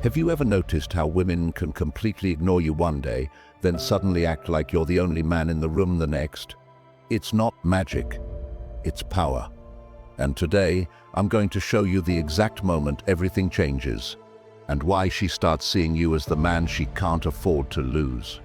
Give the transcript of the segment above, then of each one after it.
Have you ever noticed how women can completely ignore you one day, then suddenly act like you're the only man in the room the next? It's not magic, it's power. And today, I'm going to show you the exact moment everything changes, and why she starts seeing you as the man she can't afford to lose.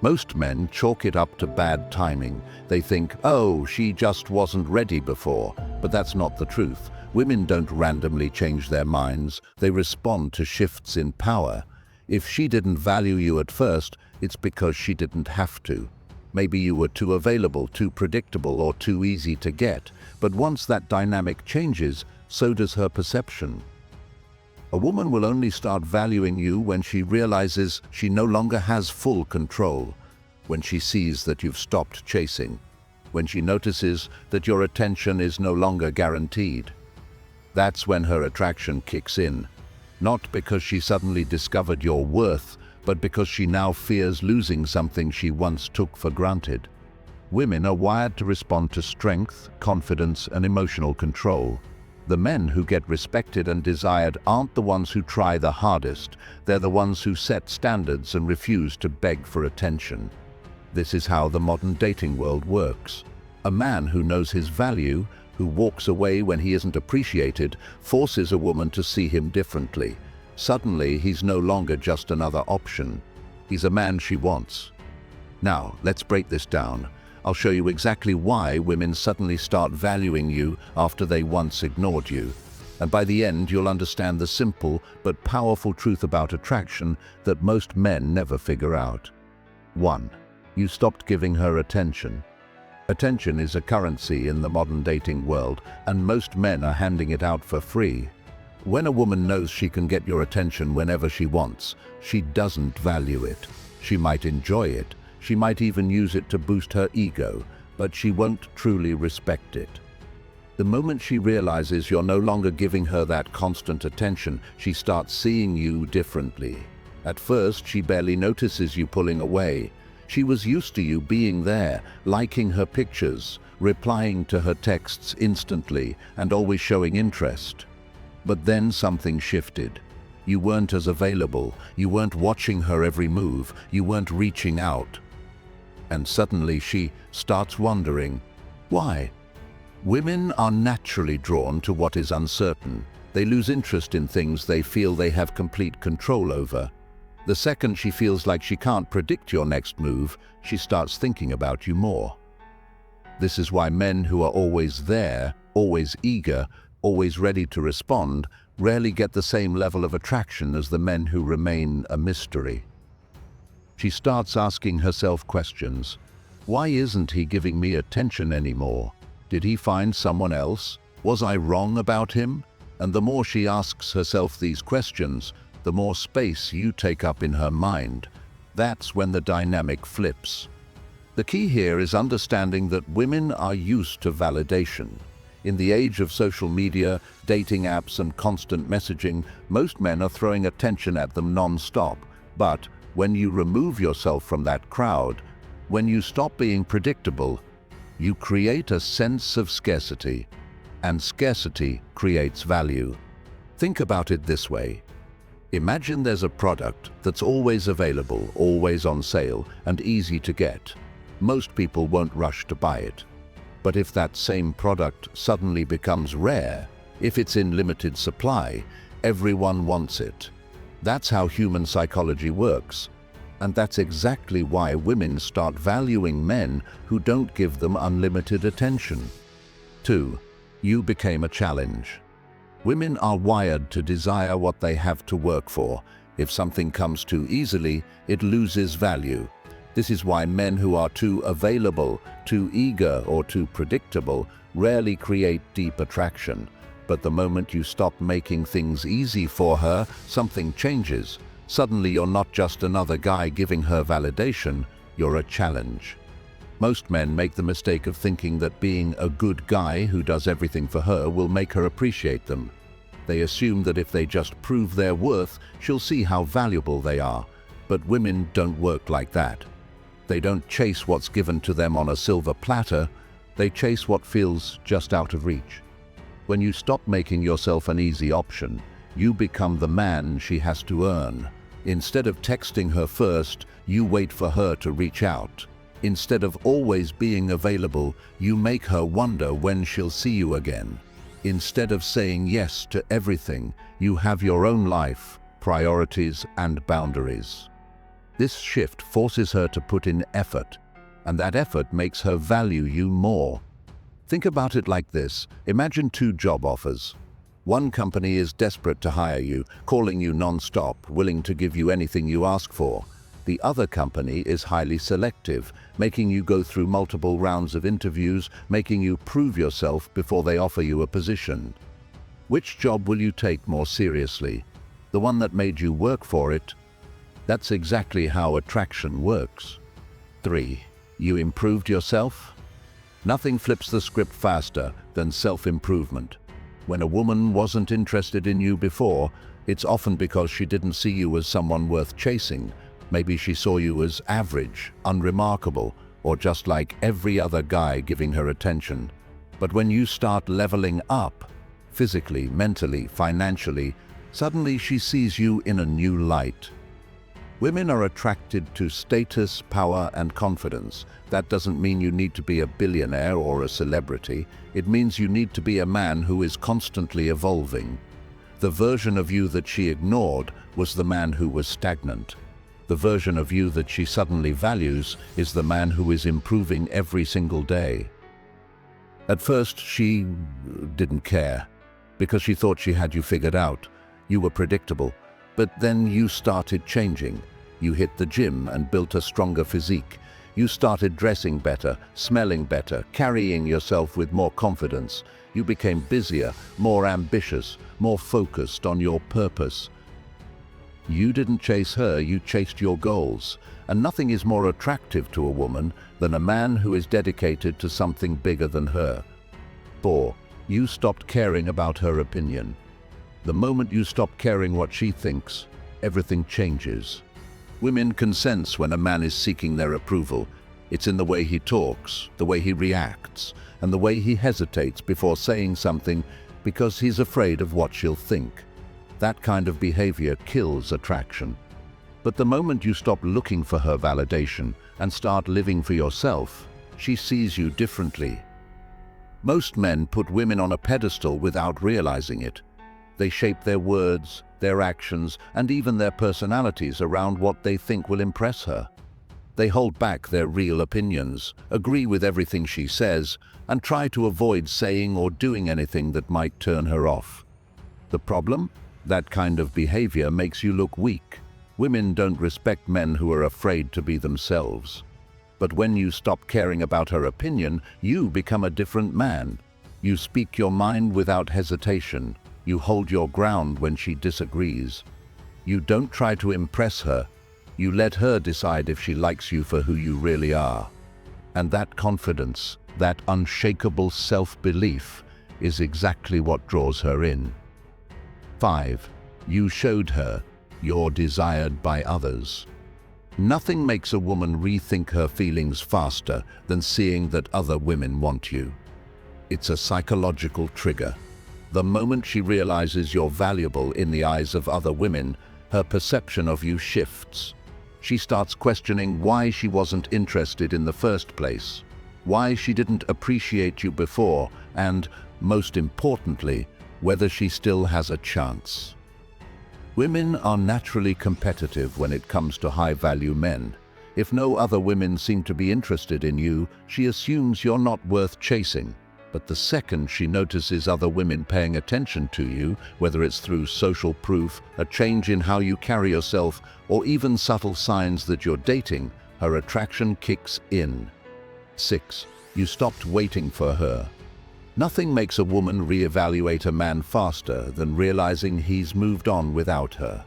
Most men chalk it up to bad timing. They think, oh, she just wasn't ready before. But that's not the truth. Women don't randomly change their minds. They respond to shifts in power. If she didn't value you at first, it's because she didn't have to. Maybe you were too available, too predictable, or too easy to get. But once that dynamic changes, so does her perception. A woman will only start valuing you when she realizes she no longer has full control, when she sees that you've stopped chasing, when she notices that your attention is no longer guaranteed. That's when her attraction kicks in, not because she suddenly discovered your worth, but because she now fears losing something she once took for granted. Women are wired to respond to strength, confidence, and emotional control. The men who get respected and desired aren't the ones who try the hardest. They're the ones who set standards and refuse to beg for attention. This is how the modern dating world works. A man who knows his value, who walks away when he isn't appreciated, forces a woman to see him differently. Suddenly, he's no longer just another option. He's a man she wants. Now, let's break this down. I'll show you exactly why women suddenly start valuing you after they once ignored you. And by the end, you'll understand the simple but powerful truth about attraction that most men never figure out. 1. You stopped giving her attention. Attention is a currency in the modern dating world, and most men are handing it out for free. When a woman knows she can get your attention whenever she wants, she doesn't value it. She might enjoy it. She might even use it to boost her ego, but she won't truly respect it. The moment she realizes you're no longer giving her that constant attention, she starts seeing you differently. At first, she barely notices you pulling away. She was used to you being there, liking her pictures, replying to her texts instantly, and always showing interest. But then something shifted. You weren't as available. You weren't watching her every move. You weren't reaching out. And suddenly she starts wondering, why? Women are naturally drawn to what is uncertain. They lose interest in things they feel they have complete control over. The second she feels like she can't predict your next move, she starts thinking about you more. This is why men who are always there, always eager, always ready to respond, rarely get the same level of attraction as the men who remain a mystery. She starts asking herself questions. Why isn't he giving me attention anymore? Did he find someone else? Was I wrong about him? And the more she asks herself these questions, the more space you take up in her mind. That's when the dynamic flips. The key here is understanding that women are used to validation. In the age of social media, dating apps, and constant messaging, most men are throwing attention at them non-stop. But when you remove yourself from that crowd, when you stop being predictable, you create a sense of scarcity, and scarcity creates value. Think about it this way. Imagine there's a product that's always available, always on sale, and easy to get. Most people won't rush to buy it. But if that same product suddenly becomes rare, if it's in limited supply, everyone wants it. That's how human psychology works. And that's exactly why women start valuing men who don't give them unlimited attention. 2. You became a challenge. Women are wired to desire what they have to work for. If something comes too easily, it loses value. This is why men who are too available, too eager, or too predictable rarely create deep attraction. But the moment you stop making things easy for her, something changes. Suddenly you're not just another guy giving her validation, you're a challenge. Most men make the mistake of thinking that being a good guy who does everything for her will make her appreciate them. They assume that if they just prove their worth, she'll see how valuable they are. But women don't work like that. They don't chase what's given to them on a silver platter, they chase what feels just out of reach. When you stop making yourself an easy option, You become the man she has to earn. Instead of texting her first, you wait for her to reach out. Instead of always being available, you make her wonder when she'll see you again. Instead of saying yes to everything, you have your own life, priorities, and boundaries. This shift forces her to put in effort, and that effort makes her value you more. Think about it like this. Imagine two job offers. One company is desperate to hire you, calling you non-stop, willing to give you anything you ask for. The other company is highly selective, making you go through multiple rounds of interviews, making you prove yourself before they offer you a position. Which job will you take more seriously? The one that made you work for it? That's exactly how attraction works. 3. You improved yourself? Nothing flips the script faster than self-improvement. When a woman wasn't interested in you before, it's often because she didn't see you as someone worth chasing. Maybe she saw you as average, unremarkable, or just like every other guy giving her attention. But when you start leveling up, physically, mentally, financially, suddenly she sees you in a new light. Women are attracted to status, power, and confidence. That doesn't mean you need to be a billionaire or a celebrity. It means you need to be a man who is constantly evolving. The version of you that she ignored was the man who was stagnant. The version of you that she suddenly values is the man who is improving every single day. At first, she didn't care, because she thought she had you figured out. You were predictable. But then you started changing. You hit the gym and built a stronger physique. You started dressing better, smelling better, carrying yourself with more confidence. You became busier, more ambitious, more focused on your purpose. You didn't chase her, you chased your goals. And nothing is more attractive to a woman than a man who is dedicated to something bigger than her. 4. You stopped caring about her opinion. The moment you stop caring what she thinks, everything changes. Women can sense when a man is seeking their approval. It's in the way he talks, the way he reacts, and the way he hesitates before saying something because he's afraid of what she'll think. That kind of behavior kills attraction. But the moment you stop looking for her validation and start living for yourself, she sees you differently. Most men put women on a pedestal without realizing it. They shape their words, their actions, and even their personalities around what they think will impress her. They hold back their real opinions, agree with everything she says, and try to avoid saying or doing anything that might turn her off. The problem? That kind of behavior makes you look weak. Women don't respect men who are afraid to be themselves. But when you stop caring about her opinion, you become a different man. You speak your mind without hesitation. You hold your ground when she disagrees. You don't try to impress her. You let her decide if she likes you for who you really are. And that confidence, that unshakable self-belief, is exactly what draws her in. 5. You showed her you're desired by others. Nothing makes a woman rethink her feelings faster than seeing that other women want you. It's a psychological trigger. The moment she realizes you're valuable in the eyes of other women, her perception of you shifts. She starts questioning why she wasn't interested in the first place, why she didn't appreciate you before, and, most importantly, whether she still has a chance. Women are naturally competitive when it comes to high-value men. If no other women seem to be interested in you, she assumes you're not worth chasing. But the second she notices other women paying attention to you, whether it's through social proof, a change in how you carry yourself, or even subtle signs that you're dating, her attraction kicks in. 6. You stopped waiting for her. Nothing makes a woman reevaluate a man faster than realizing he's moved on without her.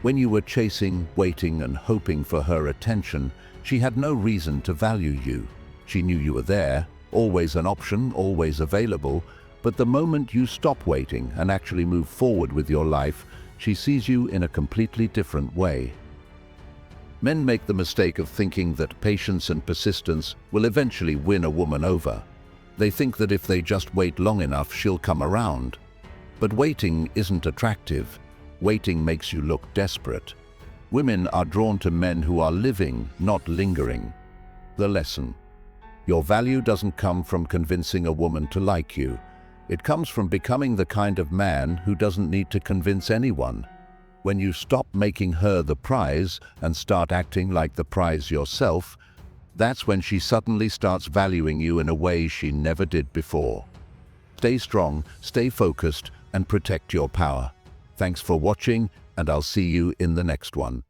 When you were chasing, waiting, and hoping for her attention, she had no reason to value you. She knew you were there, always an option, always available, but the moment you stop waiting and actually move forward with your life, she sees you in a completely different way. Men make the mistake of thinking that patience and persistence will eventually win a woman over. They think that if they just wait long enough, she'll come around. But waiting isn't attractive, Waiting makes you look desperate. Women are drawn to men who are living, not lingering. The lesson: your value doesn't come from convincing a woman to like you. It comes from becoming the kind of man who doesn't need to convince anyone. When you stop making her the prize and start acting like the prize yourself, that's when she suddenly starts valuing you in a way she never did before. Stay strong, stay focused, and protect your power. Thanks for watching, and I'll see you in the next one.